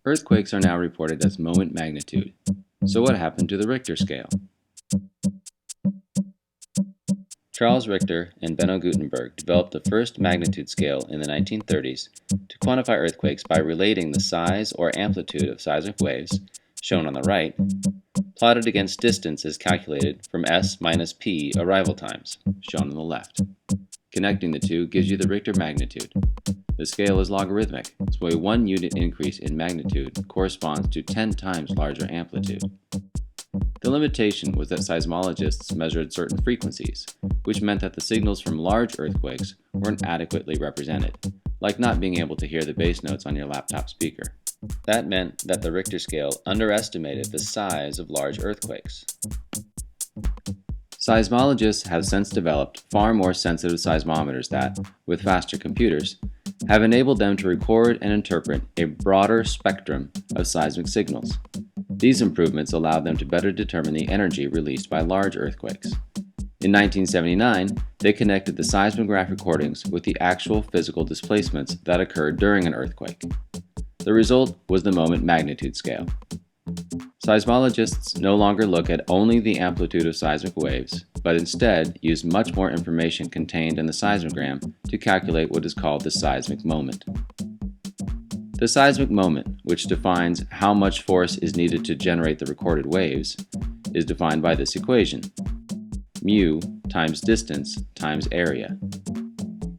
Earthquakes are now reported as moment magnitude. So what happened to the Richter scale? Charles Richter and Benno Gutenberg developed the first magnitude scale in the 1930s to quantify earthquakes by relating the size or amplitude of seismic waves, shown on the right, plotted against distance as calculated from S minus P arrival times, shown on the left. Connecting the two gives you the Richter magnitude. The scale is logarithmic, so a 1 unit increase in magnitude corresponds to 10 times larger amplitude. The limitation was that seismologists measured certain frequencies, which meant that the signals from large earthquakes weren't adequately represented, like not being able to hear the bass notes on your laptop speaker. That meant that the Richter scale underestimated the size of large earthquakes. Seismologists have since developed far more sensitive seismometers that, with faster computers, have enabled them to record and interpret a broader spectrum of seismic signals. These improvements allowed them to better determine the energy released by large earthquakes. In 1979, they connected the seismograph recordings with the actual physical displacements that occurred during an earthquake. The result was the moment magnitude scale. Seismologists no longer look at only the amplitude of seismic waves, but instead use much more information contained in the seismogram to calculate what is called the seismic moment. The seismic moment, which defines how much force is needed to generate the recorded waves, is defined by this equation: mu times distance times area.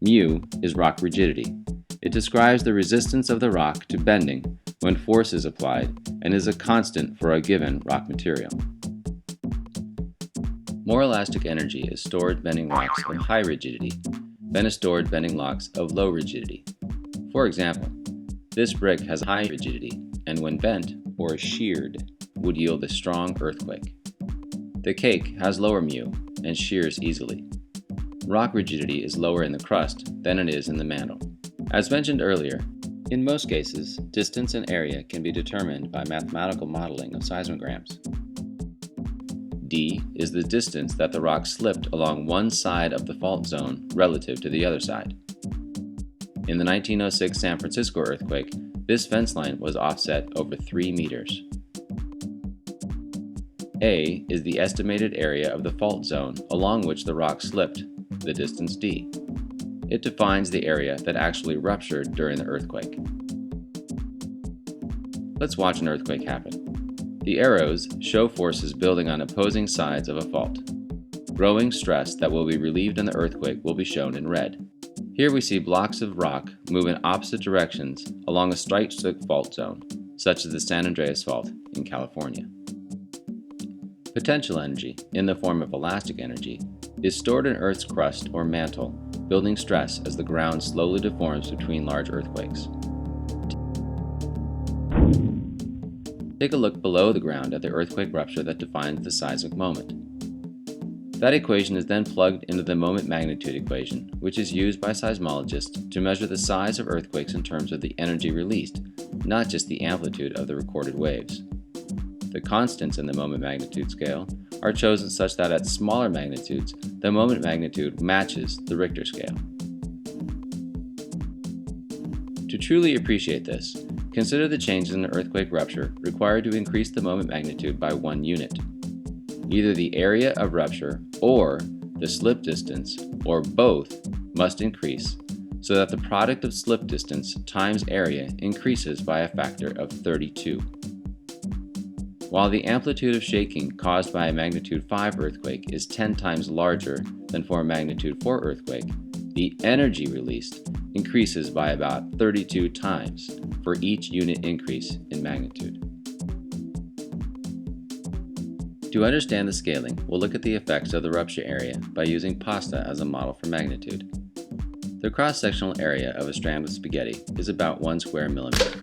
Mu is rock rigidity. It describes the resistance of the rock to bending when force is applied and is a constant for a given rock material. More elastic energy is stored bending rocks of high rigidity than is stored bending rocks of low rigidity. For example, this brick has high rigidity and when bent or sheared would yield a strong earthquake. The cake has lower mu and shears easily. Rock rigidity is lower in the crust than it is in the mantle. As mentioned earlier, in most cases, distance and area can be determined by mathematical modeling of seismograms. D is the distance that the rock slipped along one side of the fault zone relative to the other side. In the 1906 San Francisco earthquake, this fence line was offset over 3 meters. A is the estimated area of the fault zone along which the rock slipped, the distance d. It defines the area that actually ruptured during the earthquake. Let's watch an earthquake happen. The arrows show forces building on opposing sides of a fault. Growing stress that will be relieved in the earthquake will be shown in red. Here we see blocks of rock move in opposite directions along a strike-slip fault zone, such as the San Andreas Fault in California. Potential energy, in the form of elastic energy, is stored in Earth's crust or mantle, building stress as the ground slowly deforms between large earthquakes. Take a look below the ground at the earthquake rupture that defines the seismic moment. That equation is then plugged into the moment magnitude equation, which is used by seismologists to measure the size of earthquakes in terms of the energy released, not just the amplitude of the recorded waves. The constants in the moment magnitude scale are chosen such that at smaller magnitudes, the moment magnitude matches the Richter scale. To truly appreciate this, consider the changes in the earthquake rupture required to increase the moment magnitude by 1 unit. Either the area of rupture or the slip distance, or both, must increase so that the product of slip distance times area increases by a factor of 32. While the amplitude of shaking caused by a magnitude 5 earthquake is 10 times larger than for a magnitude 4 earthquake, the energy released increases by about 32 times for each unit increase in magnitude. To understand the scaling, we'll look at the effects of the rupture area by using pasta as a model for magnitude. The cross-sectional area of a strand of spaghetti is about 1 square millimeter.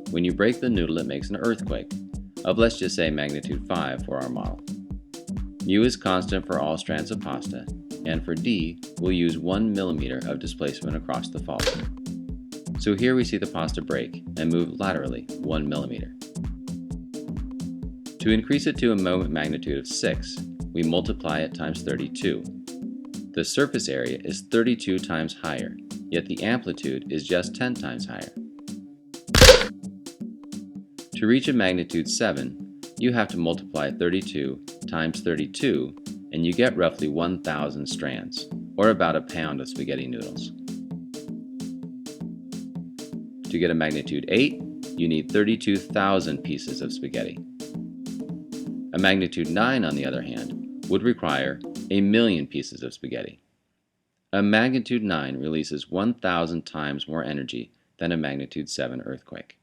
When you break the noodle, it makes an earthquake of, let's just say, magnitude 5 for our model. Mu is constant for all strands of pasta, and for D, we'll use 1 millimeter of displacement across the fault. So here we see the pasta break and move laterally 1 millimeter. To increase it to a moment magnitude of 6, we multiply it times 32. The surface area is 32 times higher, yet the amplitude is just 10 times higher. To reach a magnitude 7, you have to multiply 32 times 32, and you get roughly 1,000 strands, or about a pound of spaghetti noodles. To get a magnitude 8, you need 32,000 pieces of spaghetti. A magnitude 9, on the other hand, would require 1,000,000 pieces of spaghetti. A magnitude 9 releases 1,000 times more energy than a magnitude 7 earthquake.